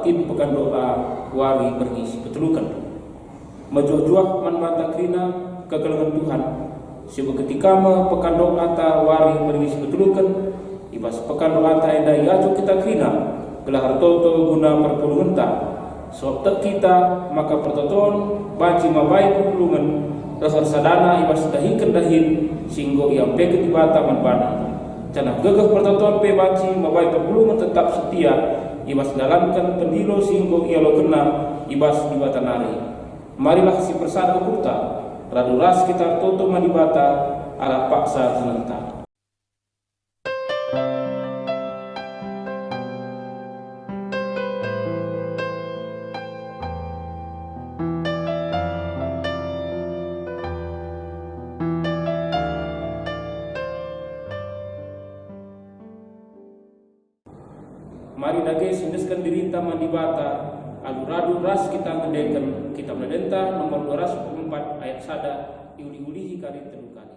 batin pekan doa wari berisi petulukan majuah-juah man bata krina kekelengan Tuhan sebab ketika pekan doa ta wari berisi petulukan ibas pekan doa ta enda iacu kita krina gelar toto guna perpulungan ta sebab tak kita maka pertoton baci mabai perpulungan dasar sadana ibas dahikan dahin singgo yang peket ibata manbana canah gegah pertoton pe baci mabai perpulungan tetap setia ibas dalamkan pendilo singgo ia lo kena ibas dibata nari marilah si persada kurta radu ras kita toto manibata ala paksa senenta. Mari dage sindeskan dirita mandibata aluradu ras kita ngedekan kita menedenta nomor 204 ayat sada iuli-ulihi kali telu kali.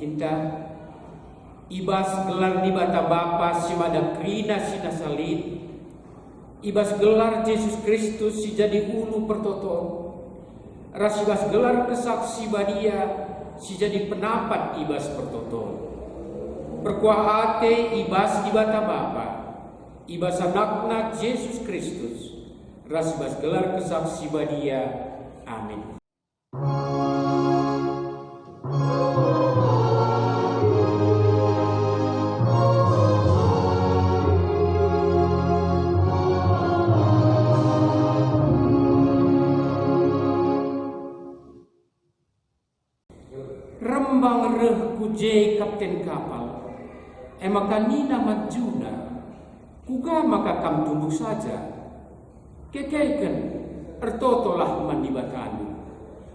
cinta ibas gelar di bata Bapa si mada krina sina salin ibas gelar Yesus Kristus si jadi ulu pertoton ras ibas gelar kesaksi badia si jadi penapat ibas pertoton perkuah ate ibas di bata Bapa ibas anakna Yesus Kristus Rasbas gelar kesaksi badia. Amin. Rembang reh kuje kapten kapal, emaka nina majuna, kuga maka kam tunduk saja. Kekeiken, ertotolah mandibatanu,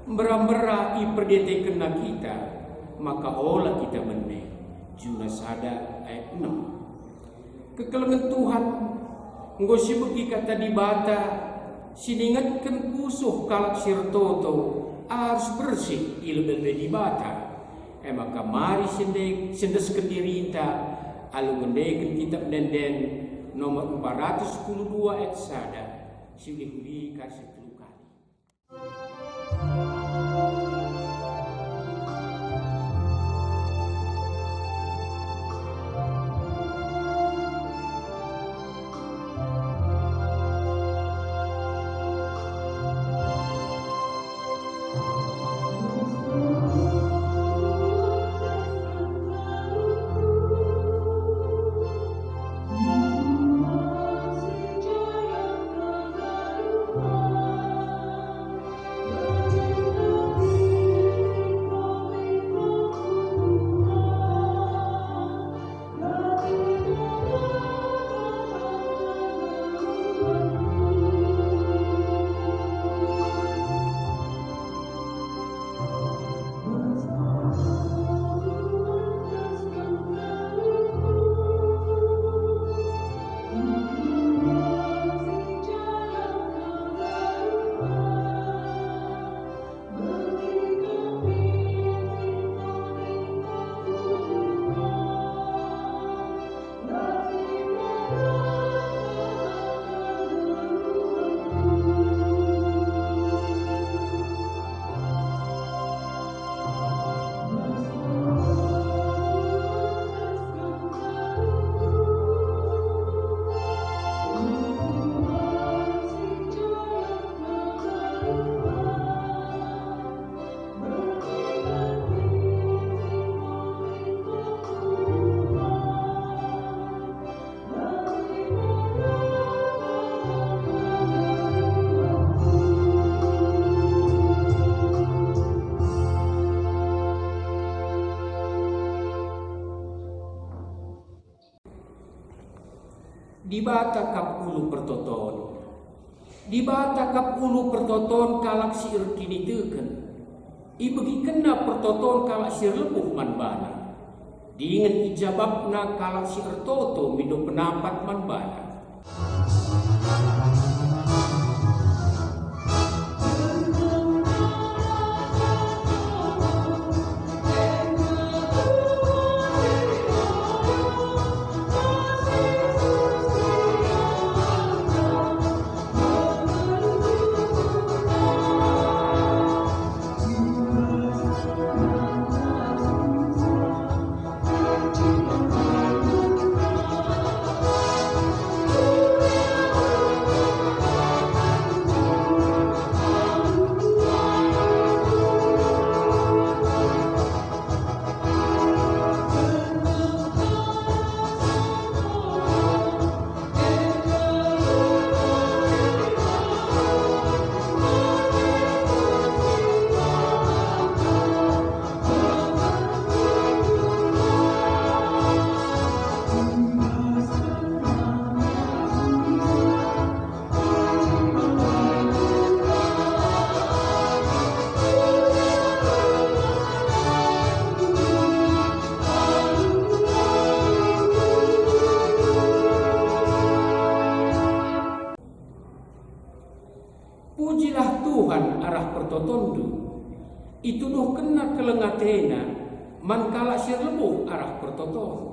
mbera-mbera i perdete kena kita, maka olah kita meneh. Juna sada ayat 6. Kekelengan Tuhan, ngosi begi kata dibata, siningatkan kusuh kalak sirtoto, harus bersih ilmu dibata. Maka mari sendes kendirita alu ngendeken kitab denden nomor 412 ayat sada silih-lih kasih telu kali. Dibata kap ulu pertoton, dibata kap ulu pertoton kalak sir kini teken, ibegi kena pertoton kalak sir lepuh man bana, diingat ijababna kalak sir toto minum pendapat man bana. Pujilah Tuhan arah pertotondu, itu doh kena kelengatena, man kala sir lebuh arah pertoton.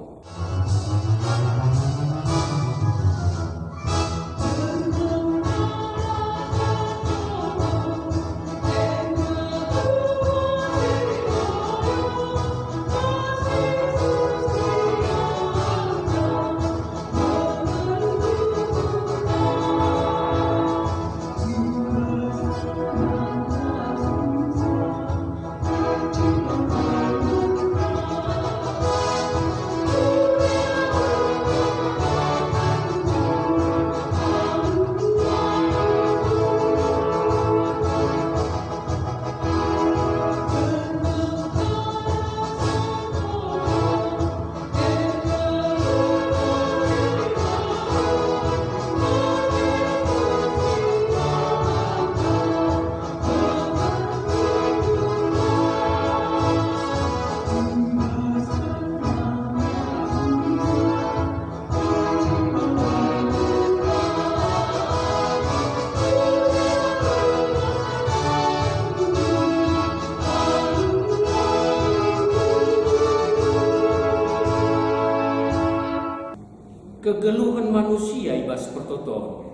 kegeluhan manusia ibas pertoton.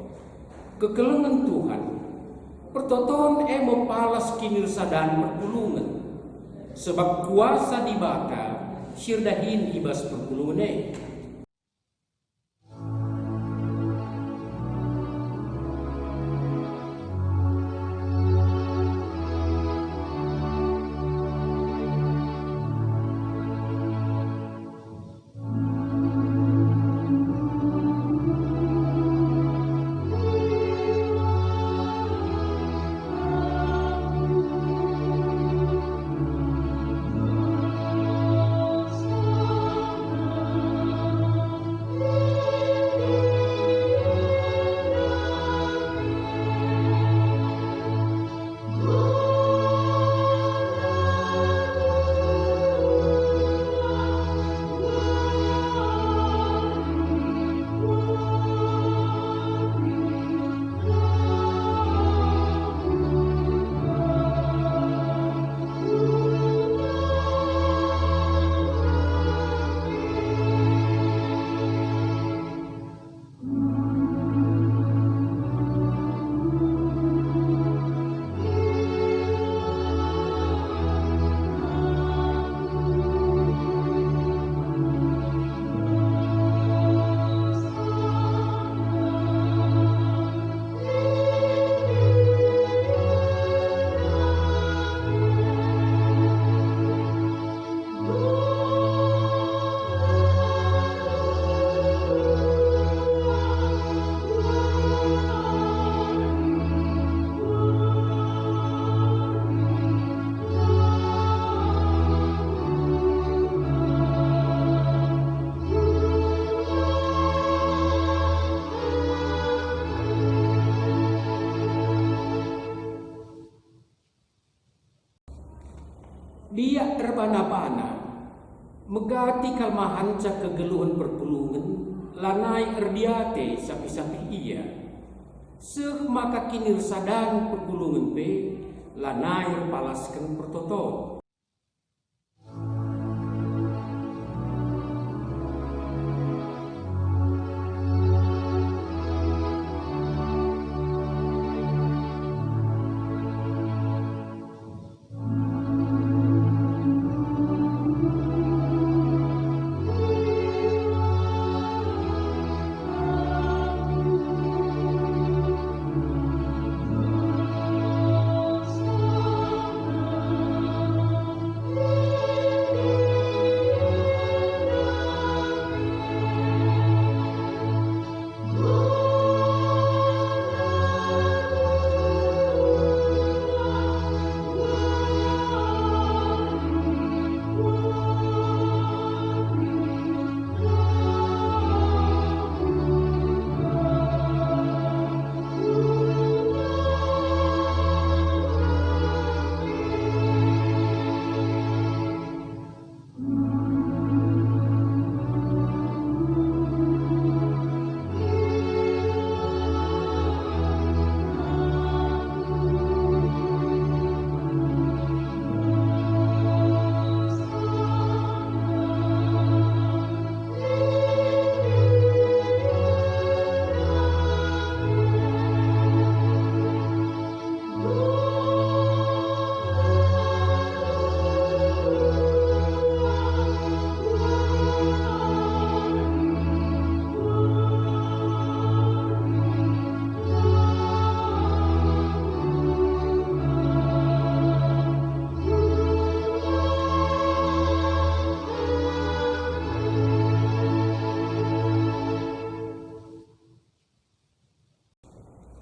Kegeluhan Tuhan, pertoton emo palas kinir sadan perpulungan. Sebab kuasa di baka sirdahin ibas perpulungan. Dia erbana-bana megati kalmahan ca kegeluhan perpulungan lanai erdiate sapi-sapi ia seh maka kinir sadan perpulungan pe lanai palaskan pertoton.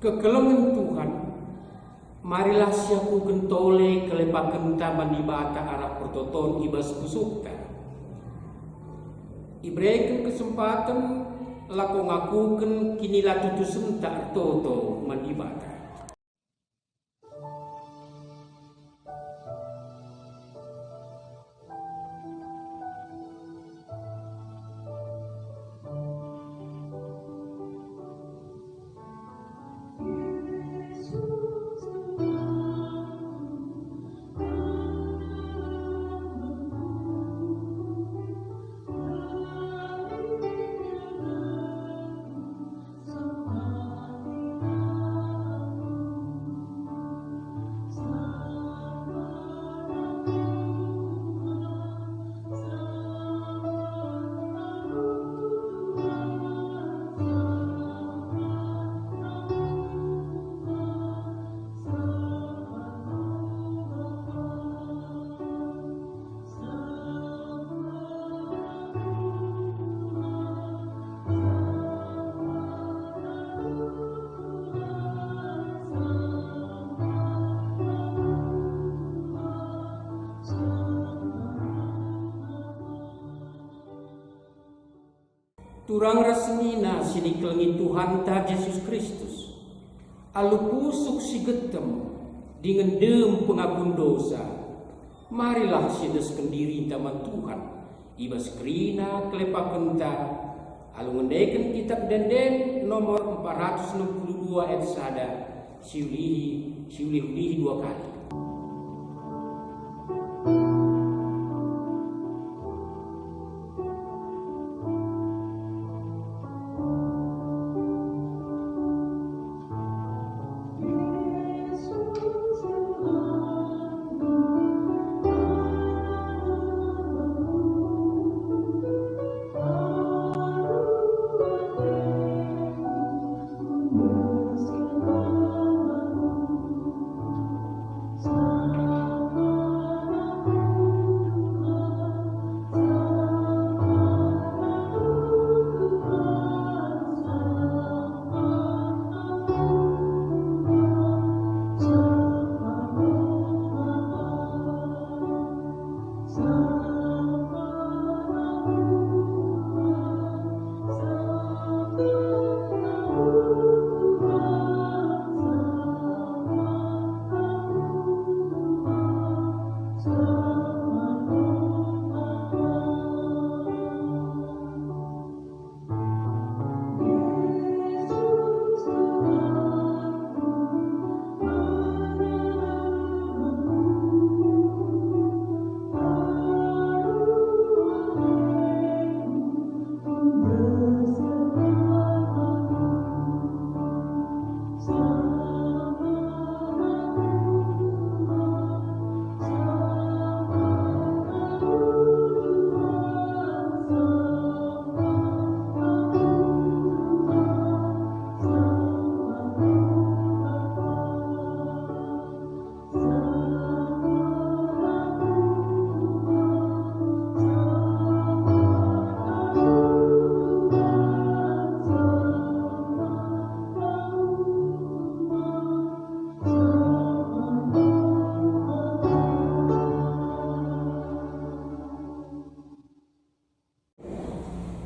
Kekelengan Tuhan, marilah siaku gentole kelepaken taman ibata arah pertoton ibas kusukta. Iberikan kesempatan lako ngakuken kinilah tutu sentak toto mandibata. turang resmina sini kelengi Tuhan ta Yesus Kristus. Alu pusuk si getem dengan dem pengapun dosa. Marilah sides kendiri taman Tuhan. Ibas kerina kelepaken ta. Alu ngendeken kitab denden nomor 462 ayat sada. Siulihi 2 kali.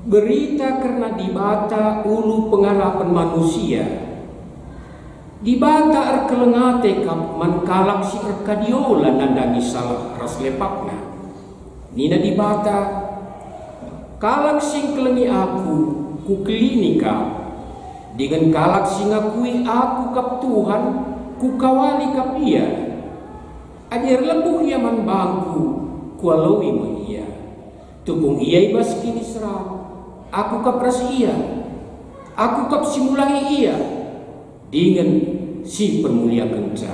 Berita karena dibata ulu pengarapan manusia. Dibata erkelengate kap mankalak si erkadiola nandani salah ras lepakna. Nina dibata kalak sing kelengi aku ku klinika dengan kalak sing ngakui aku kap Tuhan ku kawali kap ia. Adir lebuh yaman bangku kualawi mo ia. Tubung ia ibas kini serang. Aku kapras ia, aku kap simulangi ia dengan si permulia kenca.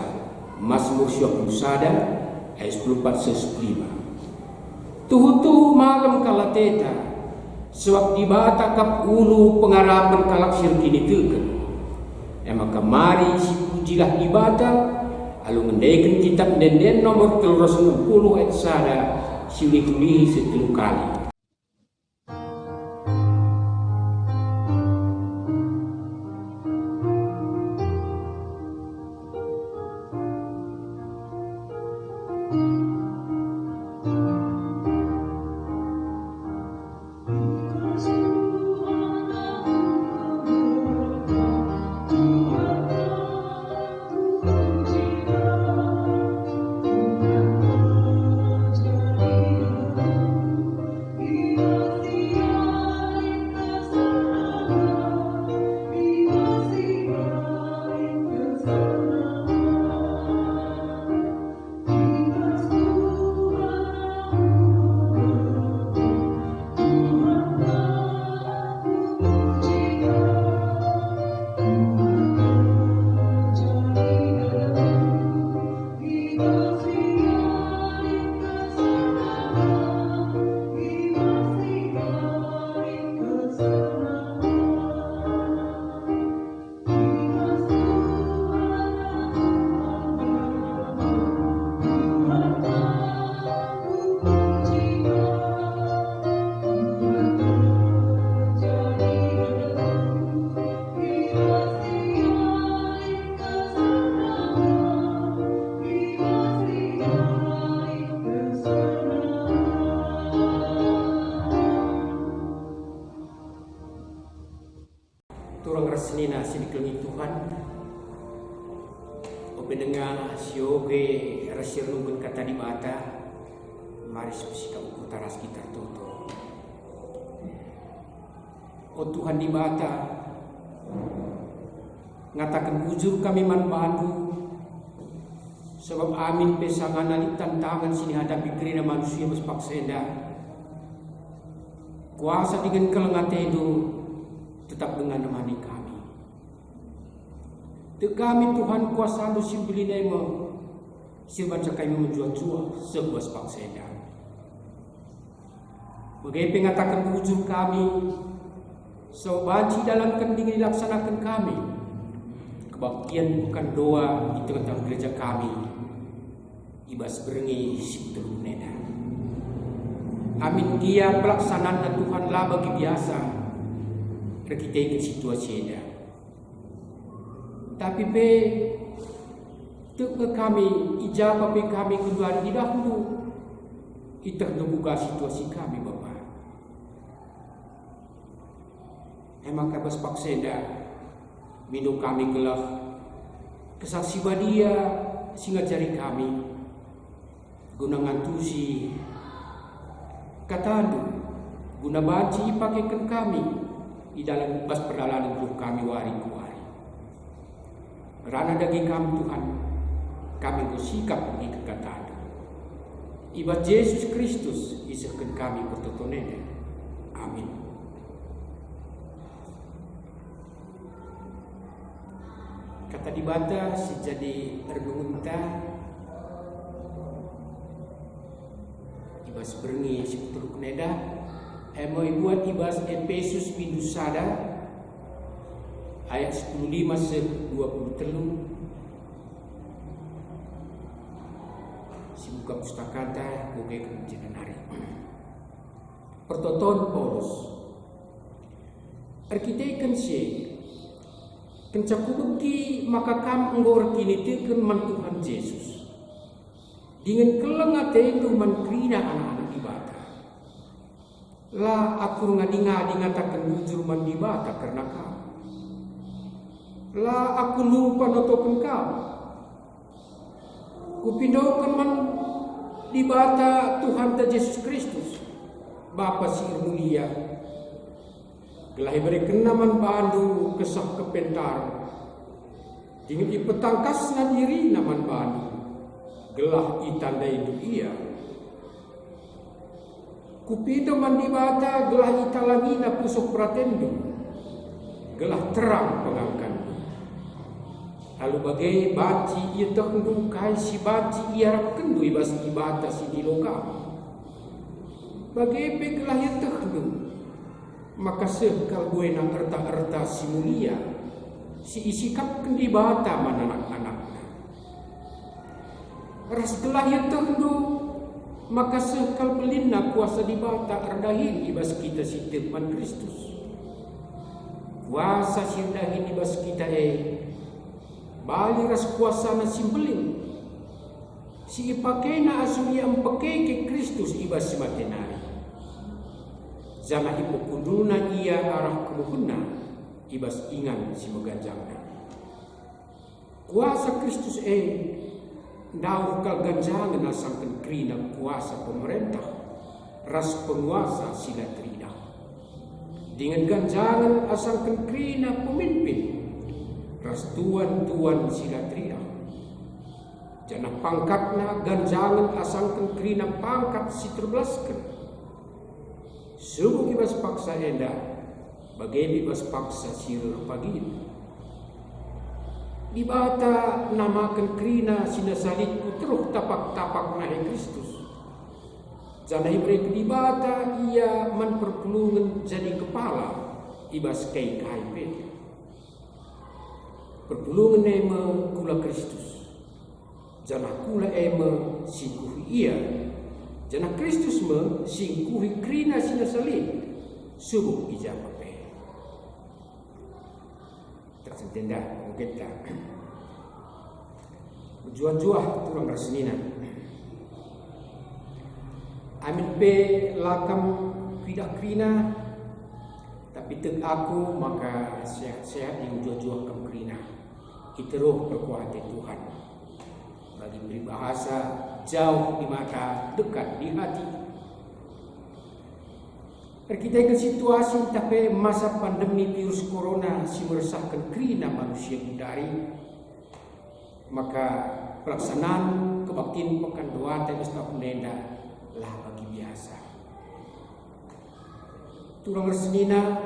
Mazmur 21 ayat 14-15. Tuhu malam kalateta, sebab dibata kap ulu pengarapan kalak sirkini teken. Emang kemari si pujilah dibata, alu ngendaikan kitab denden nomor 360 ayat sada, siulihi 10 kali. pendengar sioge rasir nunggun kata di bata mari sikap utara sekitar toto. Oh Tuhan di bata ngatakan bujur kami manbandu sebab amin pesangan alit tantangan sini hadapi kerina manusia bespaksenda kuasa dengan kelengat itu tetap dengan nemani kami. Te kami Tuhan kuasa lu simbeli nemo sibaca kami menjual-jual sebuah spakseda. Bagai pengatakan bujur kami sebanci dalam kending dilaksanakan kami. Kebaktian bukan doa di tengah-tengah gereja kami. Ibas berengi sebetulnya neda. Amin dia pelaksanaan Tuhan lah bagi biasa. Kita ikut situasi ada. Tapi ke kami ijabah kami kedua di dahulu. Kita terbuka situasi kami Bapak. Emang kabas paksenda minum kami gelah kesaksi badia singa jari kami guna ngantusi katadu guna banci pakaikan kami di dalam bas perjalanan hidup kami wari ke wari. Kerana daging kami Tuhan, kami bersikap pergi ke katadu. Iba Yesus Kristus isahkan kami bertotonnya. Amin. Kata dibata sejadi tergunta ibas berengi seputul keneda emo buat ibas Efesus Bindusada ayat 15-23 si buka pustakata buka kemungkinan hari pertoton Paulus arkitekan si kencakubukti maka kam enggor kini tekan man Tuhan Yesus dengan kelengat itu mankrina anak-anak ibadah. Lah aku ngadi-ngadi ngatakan bujur man dibata karena kamu. Lah aku lupa notokan kamu. Kupindahkan man dibata Tuhan ta Yesus Kristus. Bapa si mulia. Gelah berikan naman bandu kesah kepentar. Dengan ipetangkasna diri naman bandu. Gelah itanda itu ia. Kupido mandibata gelah italangina pusuk pratendo. Gelah terang pengangkan. Lalu bagai baci ia terkendu kai si baci ia harap kendu ibas ibata si di lokal. Bagai pegelah ia terkendu. Maka sekal gue nang erta-erta si mulia. Si isikap kendibata mana anak-anak. Ras gelah yang terkendu maka sekal pelina kuasa dibata erdahin ibas kita si teman Kristus. Kuasa sirdahin ibas kita bali ras kuasa na simbelin. Si ipakena asulia empake ke Kristus ibas simatenari. Zana ipokunduna ia arah kemuhuna ibas ingan si megajangna. Kuasa Kristus Daur kal ganjangan asangkan krina kuasa pemerintah ras penguasa sila trina. Dengan ganjangan asangkan krina pemimpin ras tuan-tuan sila trina. Jana pangkatna ganjangan asangkan krina pangkat si terbelaskan. Subuh ibas paksa enda bagai ibas paksa sila pagin. Dibata namakan krina sinasalit putruk tapak-tapak nahi Kristus. Janai mereka dibata ia manperpulungan jadi kepala ibas kai KIP. Perpulungan ema kula Kristus. Jana kula ema singkuhi ia. Jana Kristus me singkuhi krina sinasalit. Subuh ijabah. Tersentinda mungkin tak juah-juah turang rasnina amin pe lakam tidak krina tapi tek aku maka sehat-sehat yang juah-juah kam krina iteroh perkuatan Tuhan bahasa jauh di mata, dekat di hati. Kita ke situasi tapi masa pandemi virus corona si meresahkan kerina manusia budari, maka pelaksanaan kebaktian pekan doa dan setahun nenda lah bagi biasa. Turang resnina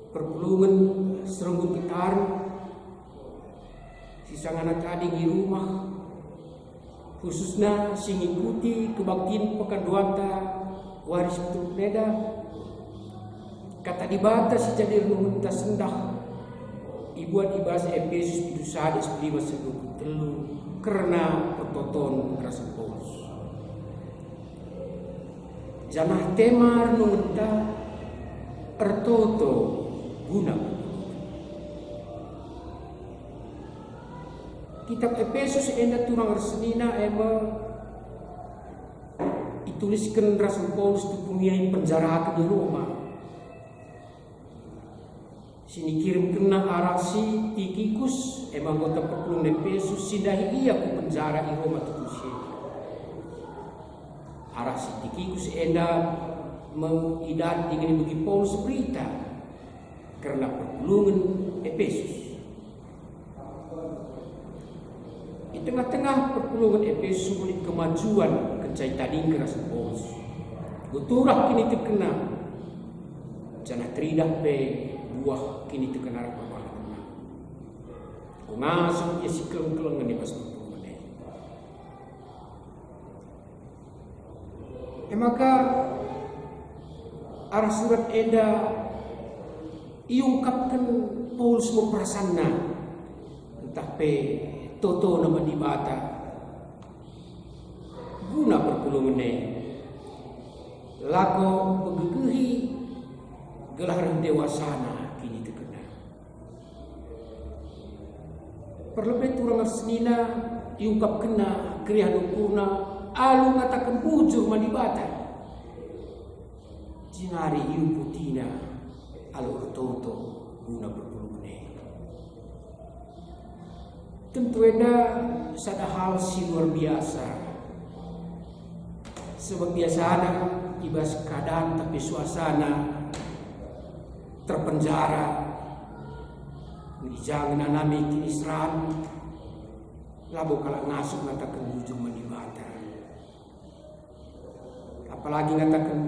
perpulungan serunggut gitar sisa anak ading di rumah, khususnya sing ikuti kebaktian pekan doa waris betul neda kata dibatas jadi renungan tak sendah ibuat ibas Efesus itu sadis 5:23 karena pertoton rasa Paulus janah tema renungan tak ertoto guna kitab Efesus enda turang resnina ema dituliskan Rasul Paulus tupungiai penjara di Roma. Sini kirim kena arasi Tikikus emang anggota perpulung Efesus sindahi ia ku penjara di Roma tukusi. Arasi Tikikus enda mengidat dengan bagi Paulus berita karena perpulungan Efesus. Di tengah-tengah perpulungan Efesus mulai kemajuan kencai tadi ke Rasul Paulus. Guturah kini terkena. Jangan teridah pe buah kini terkena rapalah. Kungasong ia si keleng-keleng ini pas perpulungan ini. Maka arah surat eda iungkapkan Paulus memperasana entah pe toto nama di bata guna perpulungan lako begegehi gelaran dewasana kini terkena perlebih turang senina diungkap kena krian ukurna alu ngatakan bujur mandi bata jinari iu putina alu toto guna perpulungan tentu ada satu hal si luar biasa. Sebab biasanya ibas keadaan tapi suasana terpenjara. Jangan nanami kinisran. Labo kalau ngasuh ngatakan bujur manibata. Apalagi ngatakan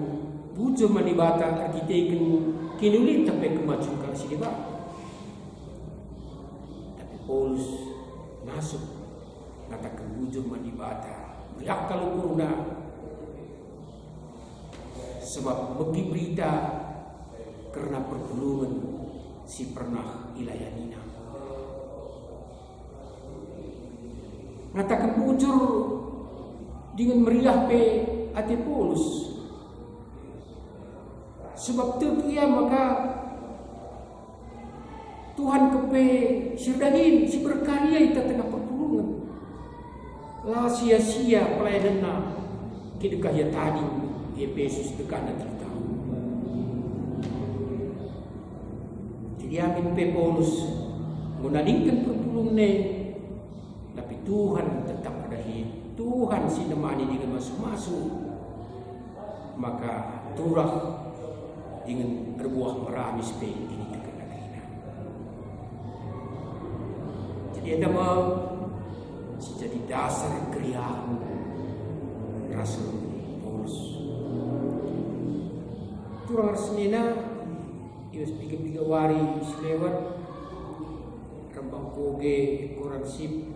bujur manibata artitekan kinulit sampai kemajuan kalau si debat. Tapi Paulus masuk katakan bujur manibata beriak kalau kuruna sebab bagi berita karena perpulungan si pernah ilayanina ngatakan bujur dengan meriah pe ati Paulus sebab terkia maka Tuhan kepe sirdahin si berkarya itu tengah perpulungan. Lah sia-sia pelayanan kidekah ya tadi Efesus dekat dan tahu. Jadi amin pe Paulus menandingkan perpulungan tapi Tuhan tetap ada hidup. Tuhan si nemani dengan masuk-masuk. Maka turah dengan berbuah meramis pe ini. Jadi ada mau jadi dasar kriaan Rasul Paulus. Turang resnina ius bikin wari selewat rembang koge koran sip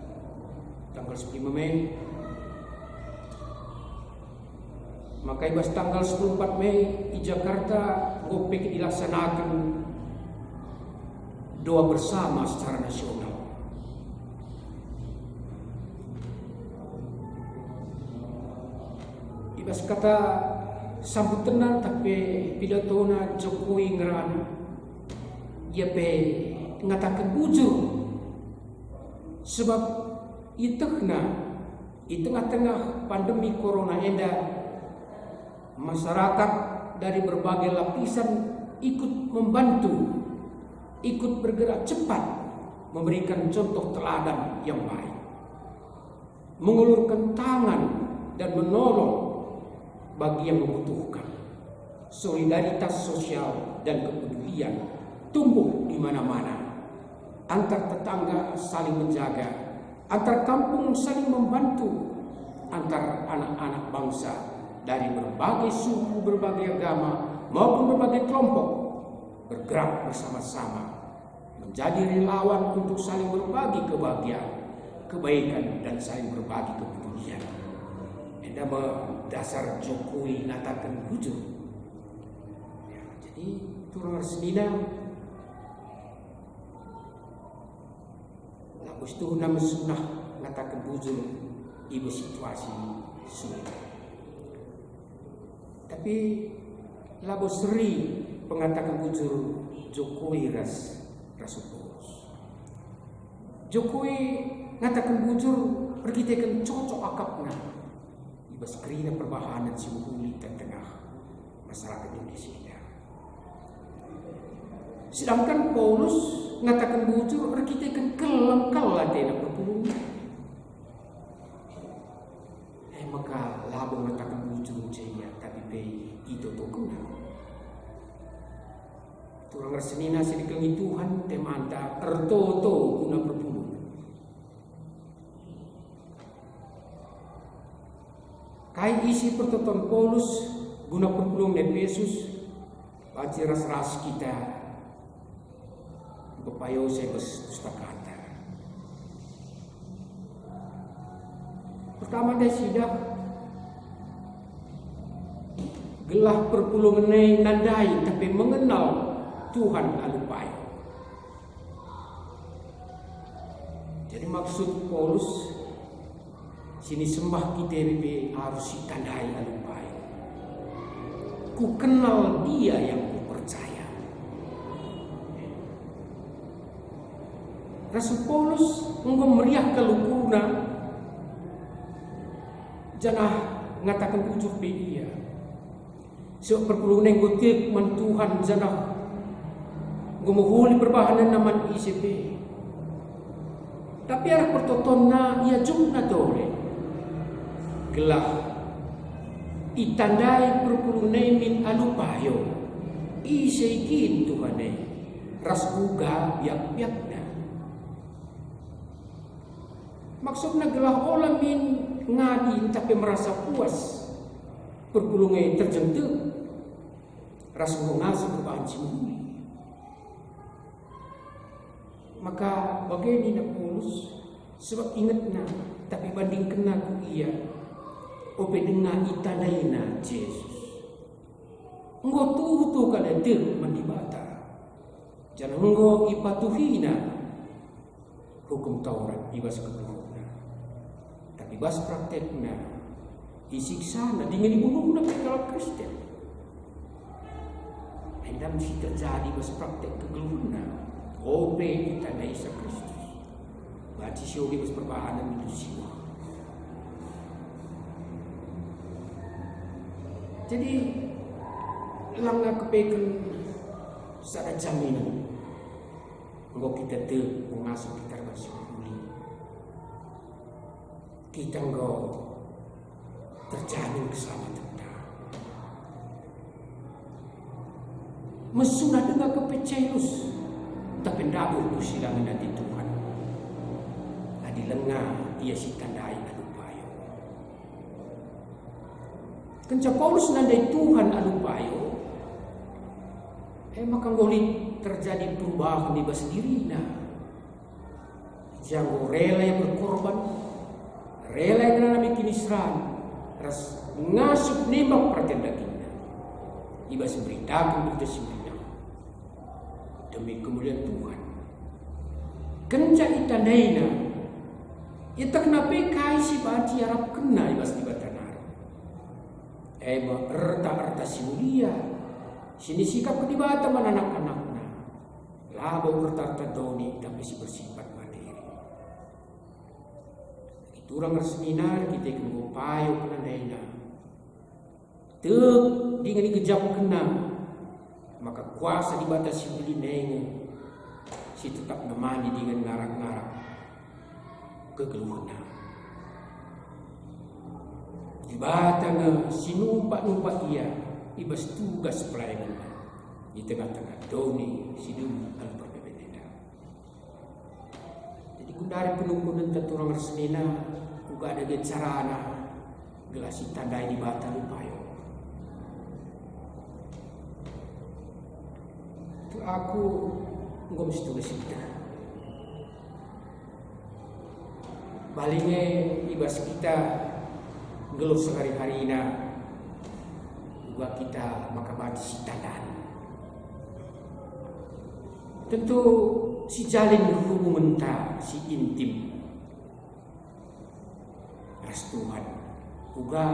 tanggal 15 Mei. Maka ibas tanggal 14 Mei di Jakarta gopek dilaksanakan doa bersama secara nasional. Ibas kata sambutan tapi pidatona Jokowi ngerana ia pe ngatakan bujur sebab itu di tengah-tengah pandemi corona enda masyarakat dari berbagai lapisan ikut membantu, ikut bergerak cepat memberikan contoh teladan yang baik. mengulurkan tangan dan menolong bagi yang membutuhkan. Solidaritas sosial dan kepedulian tumbuh di mana-mana. Antar tetangga saling menjaga, antar kampung saling membantu, antar anak-anak bangsa dari berbagai suku, berbagai agama maupun berbagai kelompok bergerak bersama-sama menjadi relawan untuk saling berbagi kebahagiaan, kebaikan, dan saling berbagi kepedulian. Nama dasar Jokowi ngatakan bujur. Ya, jadi turun resmina labus tu nama sunnah ngatakan bujur ibu situasi sulit. Tapi labus seri pengatakan bujur Jokowi rasupos. Jokowi ngatakan bujur pergitekan cocok akapna ibas kerina perbahanan si huli tengah masyarakat Indonesia. Sedangkan Paulus ngatakan bujur pergitekan kelengkal latena perpulungan. Maka labo ngatakan bujur jaya tapi pe itu tokuna. Turang resnina sidikengi Tuhan temanta ertoto guna perpulungan. Kai isi pertoton Paulus guna perpulungan Efesus baca ras-ras kita bepayo sebes pustakata. Pertama dia sidak gelah perpulungan nandai tapi mengenal Tuhan alupai. Jadi maksud Paulus sini sembah kita harus ditandai alupai. Ku kenal dia yang ku percaya. Rasul Paulus meriah kalukuna janah ngatakan bujur pe dia. So perpulungan yang gotik man Tuhan janah gumuhuli perbahanan naman ICP. Tapi arah pertoton na ia jumna dole. Gelah itandai perpulungan min alupayo iseikin Tuhane ras uga biak-biakna. Maksudnya gelah olah min ngadi tapi merasa puas perpulungan terjentuk ras ngasih perubahan simuli. Maka bagaimana Paulus sebab ingatna tapi banding kena ku iya ope dengar itanaina Yesus. Engkau tuh kalau dia mendibata. Jangan engkau ipatuhina hukum Taurat ibas keburukan. Tapi bas praktekna disiksana dengan dibunuhna kalau Kristen. Endam si terjadi bas praktek kegeluhna. Ope itanai Isa Kristus. Baci siogi bas perbahanan itu siwa. Jadi langga kepekan sada jaminan engkau kita tu mengasuh kita masuk uli kita engkau terjamin keselamatan kita mesunah dengan kepecayus tapi ndabuh silangan nanti Tuhan adi lengah ia si tandai alupayo. Kenca Paulus nandai Tuhan alupayo, maka ngolit terjadi perubahan di bawah sendiri. Jangan rela yang berkorban, rela yang menanami kinisran, ras ngasup nembak pertanda kita. Iba semberitakan kita sembilan demi kemuliaan Tuhan. Kenca itandaina, ita kenapa kai si baci Arab kena ibas di batanar. Erta si mulia, sini sikap kedibata man anak-anakna. Labo erta doni tapi si bersifat materi. Itu orang resminar kita kena payo penandaina. Tep dengan dikejap kena, maka kuasa dibatasi beli nenge. Si tetap nemani dengan ngarak-ngarak kegeluhan. Ibatana sinumpak-numpak ia ibas tugas pelayanan di tengah-tengah doni sidum al perbedaan. Jadi kundari penunggunan taturang resnina uga ada carana gelasi tandai di bata lupayo. Itu aku nggak mesti tulis itu. Baliknya ibas kita geluh sehari-hari juga kita maka baca si tandan. Tentu si jalin hubungan ta si intim ras Tuhan juga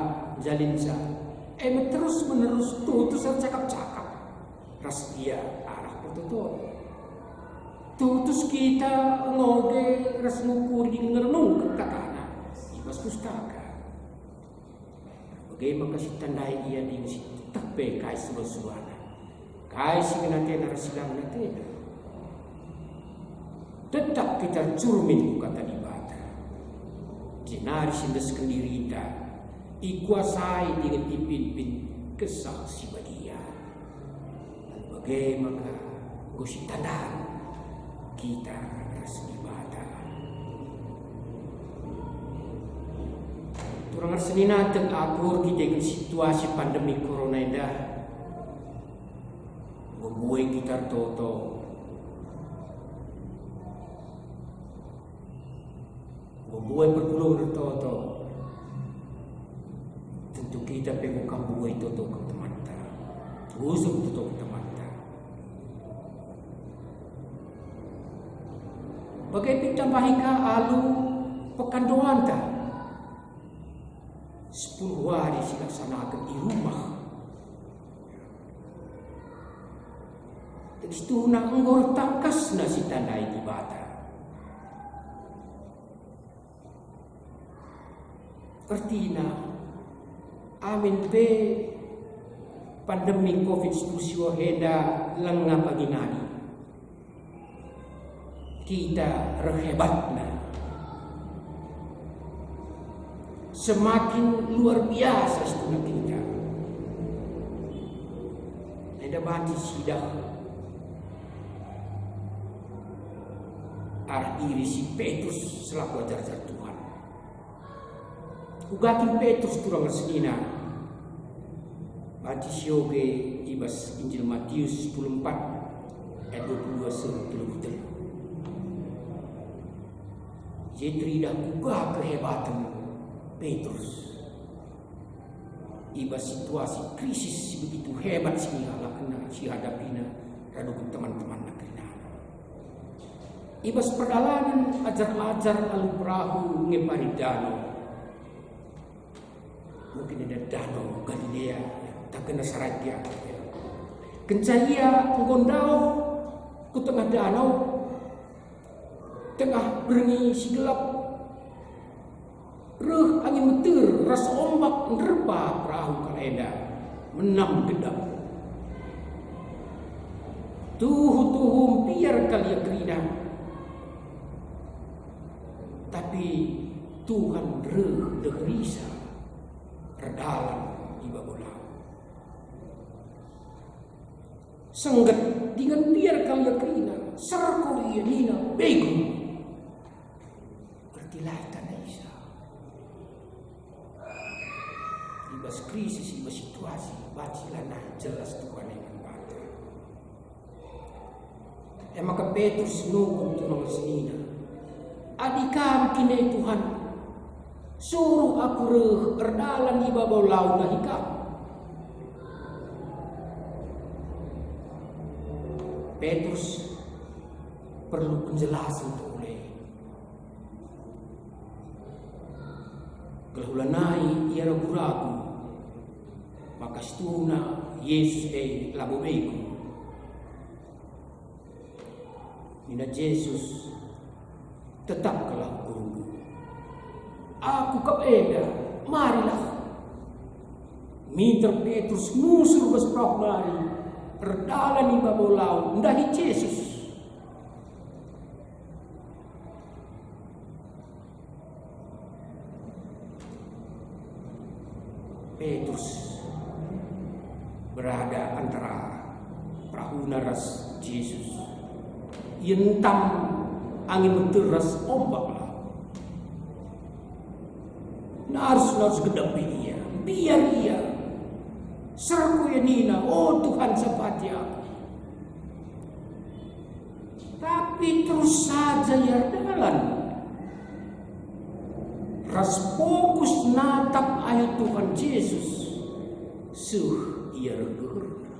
jalin sa terus menerus tuh cakap-cakap ras dia arah pertutur tutus kita ngoge ras ngukur di ngerenung kakana ibas pustaka. Bagaimana kasih tandai ia di situ tapi kai suara-suara kai si kenatena rasilang natena tetap kita curmin kata di bata jenari sindes kendirita ikuasai dengan pimpin kesal si badia bagaimana gosi tandai kita ras di bata turang arsenina teng akur kita dengan situasi pandemi corona indah membuat kita toto membuat berpuluh toto tentu kita pengen kambuai toto ke teman-teman usung toto ke teman-teman bagai pitamahika alu pekandoan ta 10 hari silaksanakan di rumah. Terus itu nak ngor tangkas nasi tandai di bata. Artinya, amin pe pandemi COVID-19 heda lengah pagi nani. Kita rehebatna. Semakin luar biasa setengah kita. Ada banci sidah arah diri si Petrus selaku ajar-ajar Tuhan. Ugakin Petrus turang senina. Banci sioge ibas Injil Matius 14 ayat 22 sampai 23. Jetri dah buka kehebatan Petrus ibas situasi krisis begitu hebat sehingga kena si hadapina radu teman-teman negeri ibas perjalanan ajar-ajar al-perahu ngepari danau mungkin ada danau Galilea tak kena syarat dia kencaya gondau ke tengah danau tengah berengi si gelap reh angin meter rasa ombak nerpa perahu kalenda menang gedap tuhu biar kalian kerina tapi Tuhan reh dehrisa redalan di babola sengget dengan biar kalian kerina sarko iya nina bego bertilah tanah isa ibas krisis, ibas situasi, bacilah nah jelas Tuhan yang membantu. Maka Petrus nunggu turang senina. Adikam kini Tuhan, suruh aku erdalan di bawah laut dahikam. Petrus perlu penjelasan untuk oleh. Kehulanai ia ragu-ragu. Maka setuna Yesus lagu bego. Nina Yesus tetaplah guru. Aku kepada marilah. Minta Petrus musuh bersepak mari. Perdalan di bawah laut. Ndahi Yesus. Petrus berada antara perahu naras Yesus. Yentam angin menteras ombak laut. Harus gedapi ia, biar ia serku ya nina, oh Tuhan sepati aku. Tapi terus saja ya dalan. Ras fokus natap ayo Tuhan Yesus. Suh ia regurna.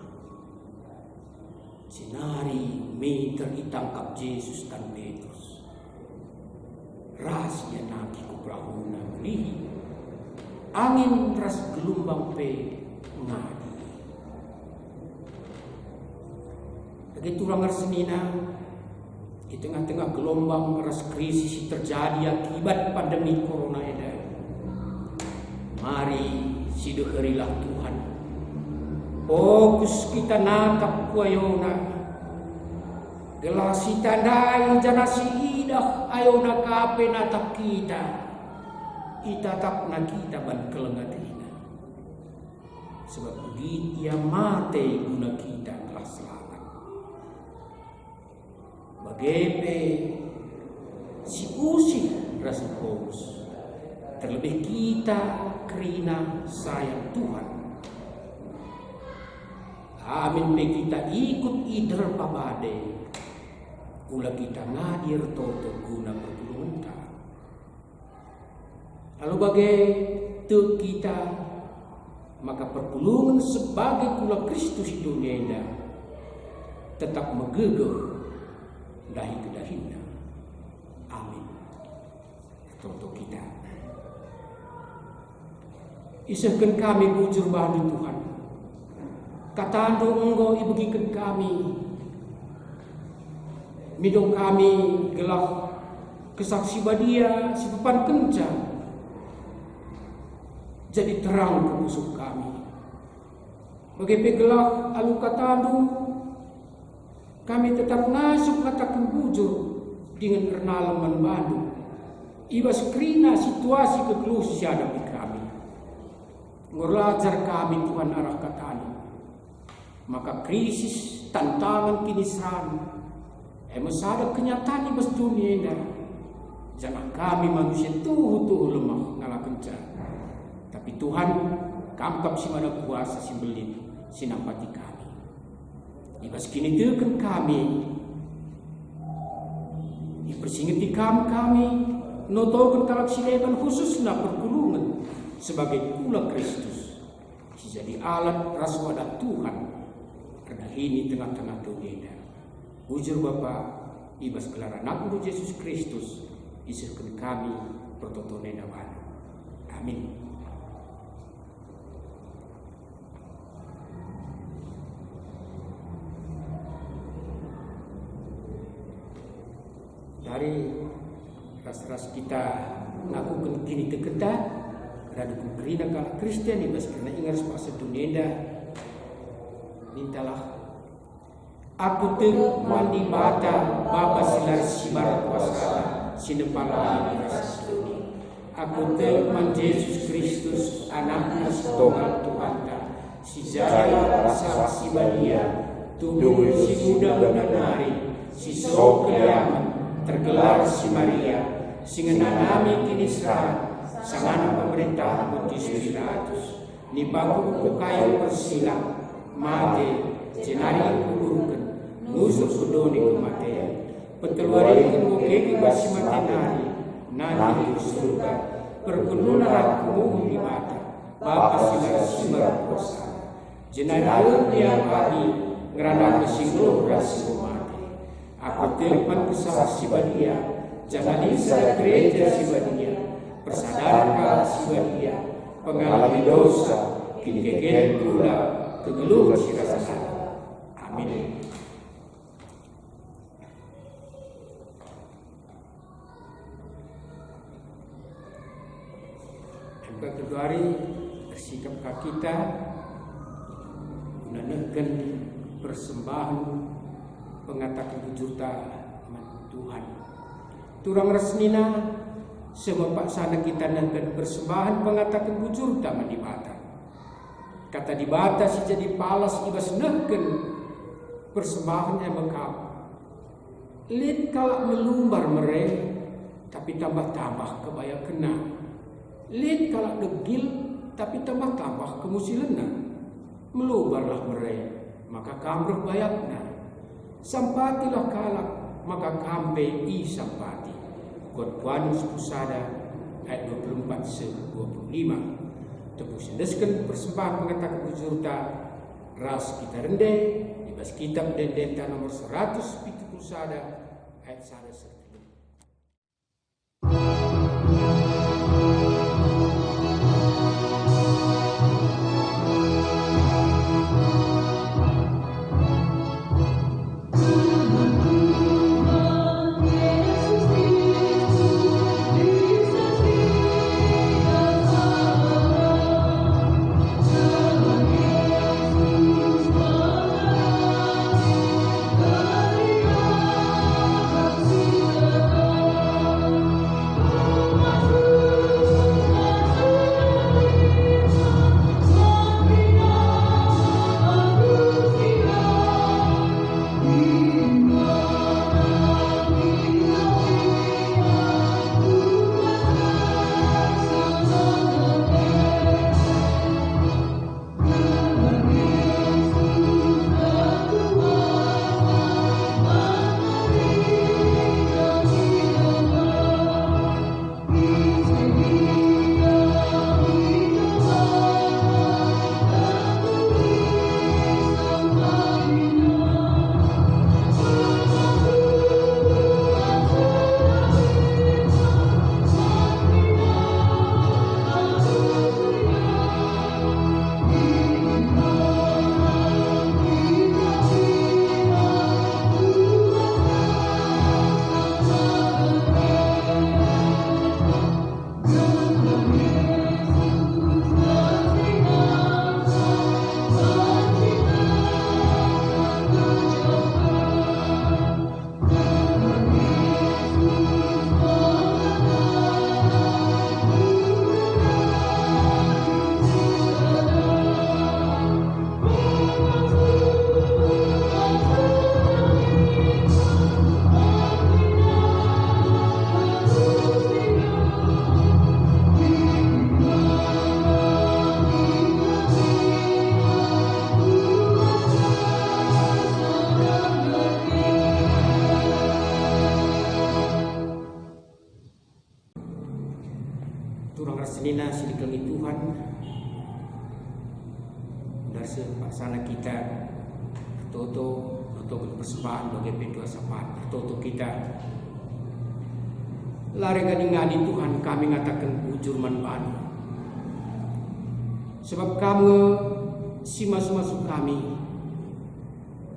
Sinari meter ditangkap Yesus dan Petrus. Rahasia naki ku prahuna melihi. Angin ras gelombang pe ngadi. Begitu rangar senina di tengah-tengah gelombang ras krisis terjadi akibat pandemi corona ini. Mari sideherilah Tuhan. Fokus kita natap kuayona. Gelasi tandai janasi idah ayona kape natap kita. Itatap na kita ban kelengatina. Sebab dia mate guna kita telah selamat. Bagepe si usih rasa fokus. Terlebih kita kerina sayang Tuhan. Amin pe kita ikut ider pabade. Ula kita ngadir toto guna bergulungan. Lalu bagai kita maka perpulungan sebagai kula Kristus di dunia ini tetap megegeh dahi kedahinna. Amin. Toto kita. Isahkan kami bujur bahan Tuhan. Katando engkau ibugikan kami. Midong kami gelah kesaksi badia sepepan kencang. Jadi terang ke musuh kami. Bagi gelak alu katadu, kami tetap nasuk katakan bujur dengan ernalaman Bandung. Iba sekrina situasi kekeluh siadapi kami. Ngelajar kami Tuhan arah katani. Maka krisis tantangan kini seran. Masada kenyataan ibas dunia ini. Jangan kami manusia tuh lemah ngalah kencang. Tapi Tuhan kamkap si mana kuasa si belit sinampati kami. Ibas kini teken kami. Dipersingiti kami notokan talak sileban khususnya pergulungan sebagai kula Kristus. Si jadi alat raswadah Tuhan. Karena ini tengah-tengah dunia. Bujur Bapa ibas gelar anak Yesus Kristus isirkan kami pertotonena wana. Amin. Dari ras-ras kita ngakukan kini teketa karena dukung kerina kalau Kristen ibas karena ingat sepasa dunia mintalah aku teng mandi bata bapa silar sibar kuasa sinepala ras dunia. Aku teng man Yesus Kristus anaknya setunggal Tuhan si jaya rasa si badia tubuh si muda nari si sok keyaman tergelar si Maria singenanami kini serah sangana pemerintah mutis Piratus ni baku kayu persilang mate jenari kuburkan nusuk sudoni kematian peteluari kemukeki basi matinari nanti surga perkelunaran kumuh di mata Bapa silar simar kuasa jenari yang kami ngerana kesingguh rasi mati. Aku telepon kesal si badia, jangan isa gereja si badia, persadaran si badia, pengalami dosa, kini kegen pula, kegeluh si rasa. Amin. Yang kedua hari bersikap kita, menanamkan persembahan pengatakan bujurta Tuhan. Turang resnina semua paksana kita nangkan persembahan pengatakan bujurta manibata. Kata dibatas jadi palas ibas neken persembahannya bekap. Lid kalak melumbar mere, tapi tambah-tambah kebaya kena. Lid kalak degil, tapi tambah-tambah kemusilena. Melubarlah mere, maka kamruk bayakna. Sampatilah kalak, maka kampe i sampati. Kot Wanus Pusada ayat 24-25. Tebus sendeskan persembahan mengatakan bujurta ras kita rende ibas kitab dendeta nomor 171 ayat 1. Turang rasenina sidikangi Tuhan dari paksana kita toto persembahan bagi P2 Sapat toto kita lari ngadi Tuhan kami ngatakan bujur manbanu sebab kamu si masuk kami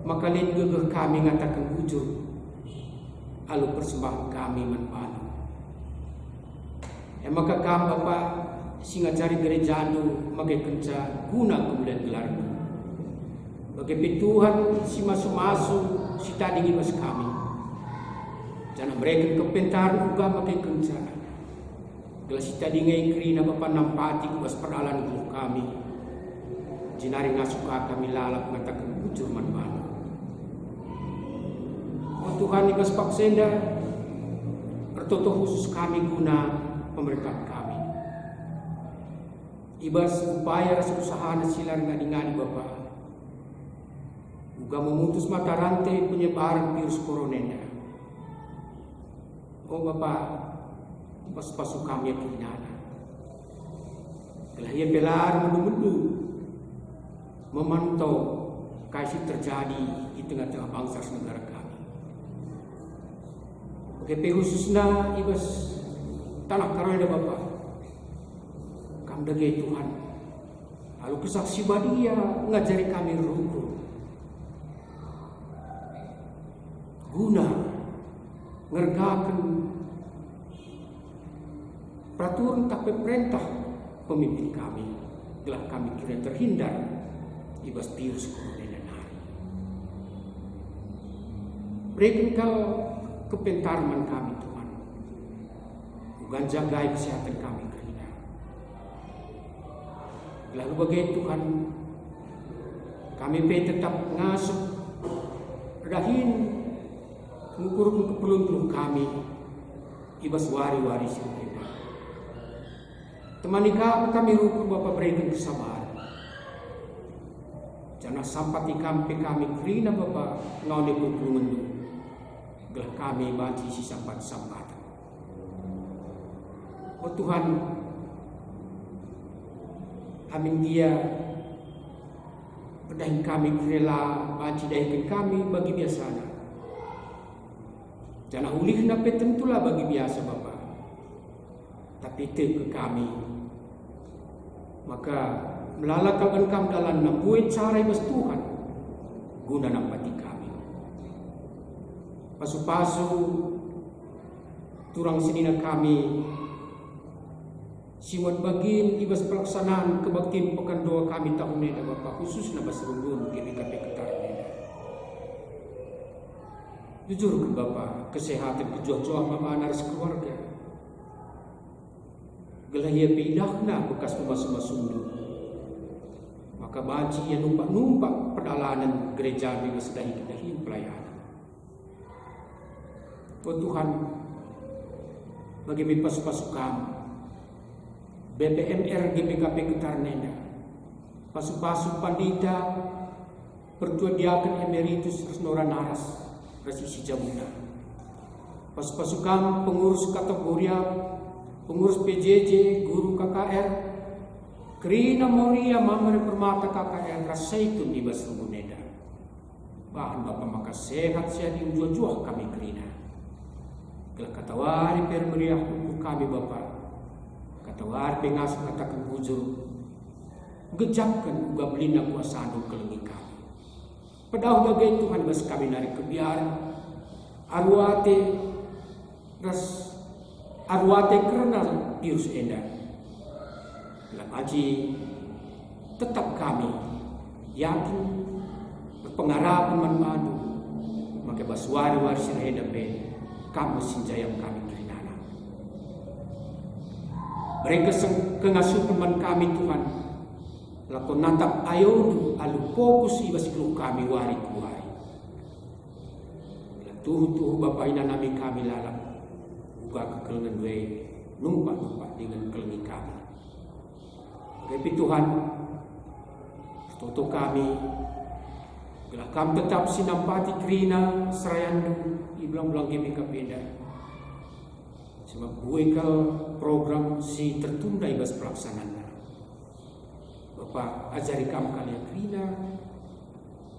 maka lihat gegeh kami ngatakan bujur alu persembahan kami manbanu. Maka kam Bapa singa cari gereja anu makai kenca guna kemudian gelarmu. Bagi Tuhan si masuk si tadi gibas kami. Jangan mereka kepentar juga makai kenca. Gelas si tadi ngai kerina Bapa nampati gibas peralan guru kami. Jinari ngasuka kami lalap mengatakan bujur manbana. Oh Tuhan ibas paksenda pertoto khusus kami guna pemberkat kami. Ibas upaya rasa usaha silar ngadi-ngadi Bapa. Juga memutus mata rantai penyebaran virus corona. Oh Bapa, pas-pasu kami kinana. Kelahia belar mendu-mendu memantau kasih terjadi di tengah-tengah bangsa negara kami. Oke, khususnya ibas tanah karena Bapak kami dage Tuhan lalu kesaksi badia ngajari kami rukun guna ngergakan peraturan tak perintah pemimpin kami telah kami kira terhindar ibas virus corona hari berikan kau kepentarman kami Tuhan bukan jagai kesehatan kami kerina. Lalu bagi Tuhan Kami pe tetap ngasuh dahin mengukur keperluan kami ibas wari-wari sirriba. Temani kami rukur Bapa berikan kesabaran. Jangan sampai kami kerina Bapa noni keperluan lu. Gelah kami banci si sampat. Oh Tuhan, amin dia pedahin kami rela banci dahikan kami bagi biasana. Jangan ulih nape tentulah bagi biasa Bapa. Tapi itu ke kami. Maka melalakan kami dalam nampuin cara ibas Tuhan. Guna nampati kami. Pasu-pasu turang senina kami. Siwan bagin ibas pelaksanaan kebaktian pekan doa kami tahun ini Bapa khusus nabas rundun di BKP Ketarneda. Jujur ke Bapa, kesehatan kejuang-juang Bapa anak keluarga. Gelahia pindahna bekas rumah sundu. Maka banci yang numpak pedalanan gereja bina sedahi pelayanan. Oh Tuhan, bagi pasu-pasu kami, BPMR GPKP Ketarneda, pasu-pasu pandita, pertua diaken emeritus Resnora Naras, Rasisi Jamuta, pasu-pasu kami pengurus kategori, pengurus PJJ, guru KKR, Krina Moria Mamre Permata KKR, Rasaitun ibas Rumuneda. Bahan Bapak maka sehat di ujua-jua kami Krina. Gelah katawari permeriah hukum kami Bapak. Katawari pengas katakan bujur. Gejapkan uga belina kuasa anu kelengi kami. Padahal bagai Tuhan bas kami narik kebiaran. Arwate karena virus enda. Dalam aji tetap kami yakin berpengharapan manmadu. Maka baswari warsin enda be kamu sinjayam kami kirinana. Mereka kengasupan kami Tuhan. Lakon natap ayodu alu fokus ibas kelu kami wari kuwari. Tuhu Bapak ina nami kami lalap. Buka kekelengan we numpak dengan kelengi kami. Tapi Tuhan, toto kami, bila kami tetap sinampati krina serayandu iblang-blang kami kapenda. Sebab buikal program si tertunda ibas pelaksanaan. Bapak ajari kami kalian krina,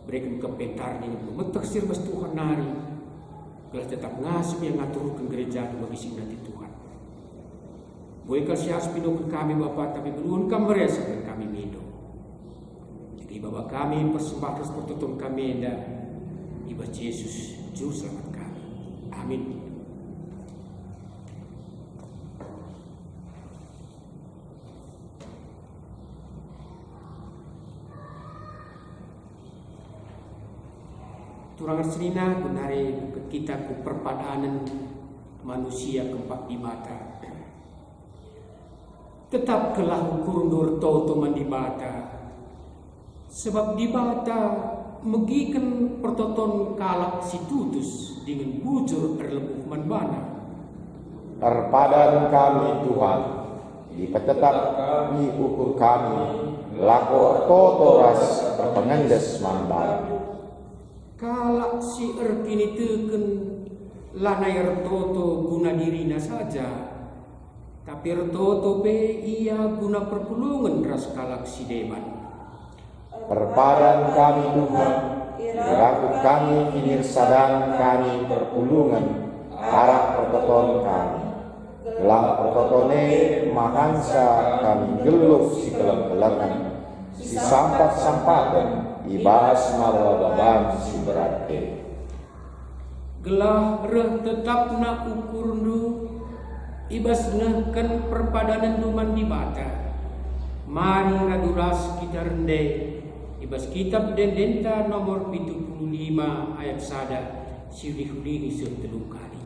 berikan kepentar dengan memetak sirbas Tuhan nari. Kalau tetap ngasih yang ngaturkan gereja bagi singgati Tuhan. Buikal sias pindokan kami Bapak, tapi belum kami meresakan kami mido. Jadi Bapak kami persembahkan seperti kami enda ibas Yesus juru selamat kami. Amin. Turangan senina benari kita ku perpadanan manusia keempat di mata. Tetap kelah ukur nur toto di bata. Sebab di bata megikan pertoton kalak si tutus dengan bujur erlebuh manbana. Perpadan kami Tuhan, dipetetap kami ukur kami, lako toto ras perpengendes manbana. Kalak si kini teken lanai ertoto guna dirina saja, tapi ertoto be ia guna perpulungan ras kalak si deman. Perpadan kami Tuhan, iraku kami kinir sadang kami perpulungan arah pertoton kami. Lang pertotone mahansa kami geluk si kelem-kelengan, si sampat-sampatan. Ibas mawa babam si berarti. Gelah reh tetap na ukur nu ibas nehkan perpadanan duman di bata. Mari raduras kita rende ibas kitab dendenta nomor 75 ayat sada silih-lihi setelung kali.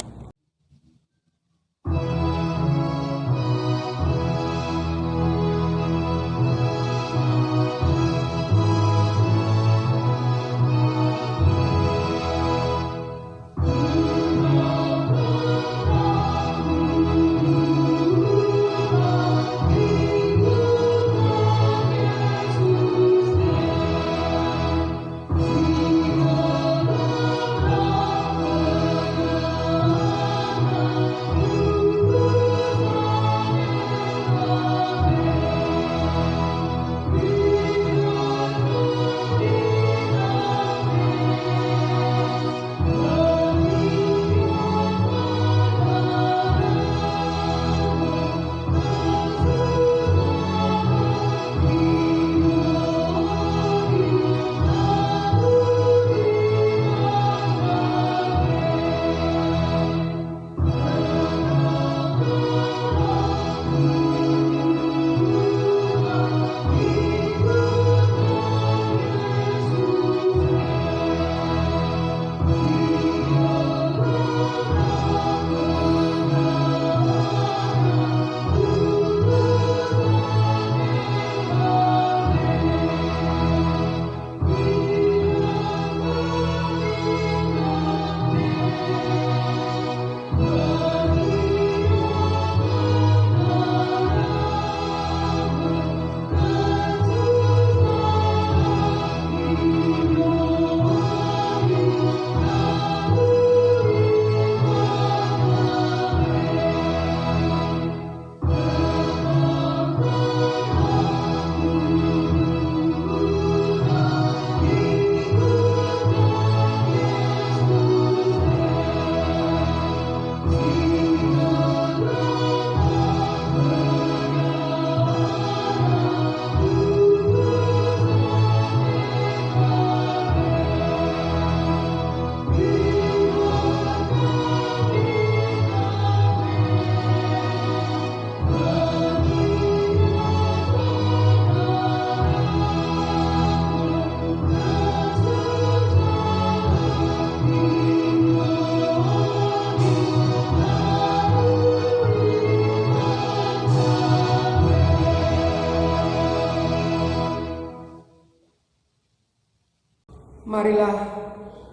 Marilah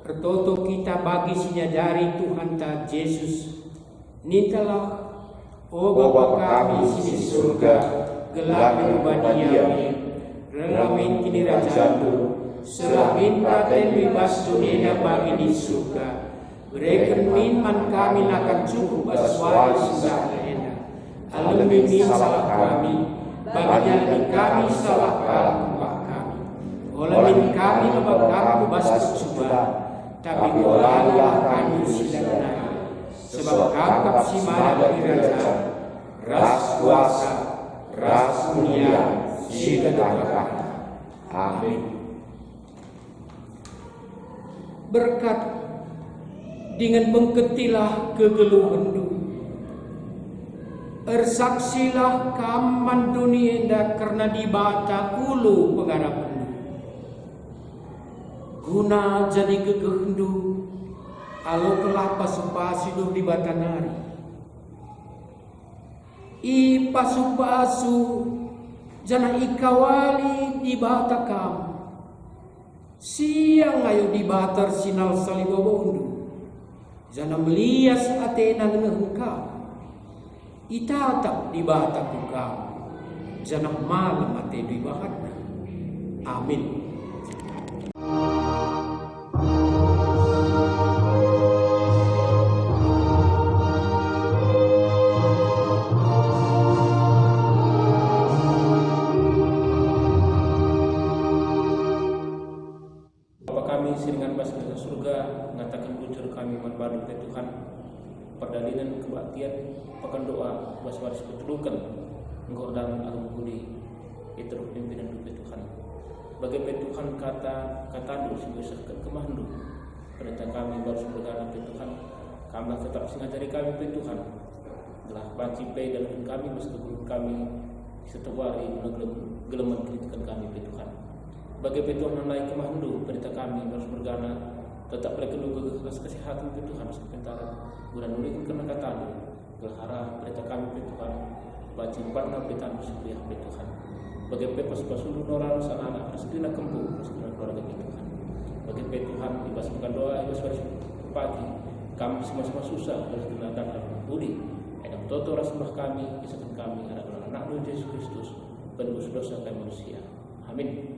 bertoto kita bagi sinyadari Tuhan ta Yesus. Nintalah, o Bapa kami sini surga, gelamin badiami, relamin kini rajamu, selamin praten bebas dunia bagi di surga. Berikan minman kami akan cukup baswali segala enak. Alami salah kami, bagi jalan kami salah kalah kami. Olamin kami membakar bas percobaan, tapi olahlah kami silanai. Sebab kakap si mana bagi raja, ras kuasa, ras mulia, si kedatangan. Amin. Berkat dengan pengketilah kegeluhan du. Ersaksilah kaman dunia indah karena dibata ulu pengharapan du. Guna jadi kegehendu alo kelapa supasidur di batanari. I pasu-pasu jana ikawali di bata kamu. Siang ayo di batar sinal salibobondu. Jana melias atena ngehengkau. Itatap di bata kamu. Jana malam ate di bahatna. Amin. Siringan bahasa surga mengatakan bujur kami membadu ke Tuhan perdalinan kebaktian pakan doa waswaris petulukan engkau dan agung budi itu pimpinan dupe Tuhan bagi Tuhan kata lu sebesar kemahandu perintah kami baru bergana ke Tuhan kami tetap singajari kami ke Tuhan telah banci pe dalam kami meskipun kami setewari geleman kritikan kami ke Tuhan bagi Tuhan naik kemahandu perintah kami harus bergana tetap berkeluh kesehatan ke Tuhan sementara bulan nulikan kena kata berharap perintah kami ke Tuhan baca parna perintah musuh ke Tuhan bagi pas-pasulu noran sana anak resekina kempu resekina keluarga ke Tuhan bagi Tuhan dibasuhkan doa ibas pagi kami semua susah resekina dan budi edam toto rasembah kami kisahkan kami anak-anak Yesus Kristus penebus dosa kami manusia amin.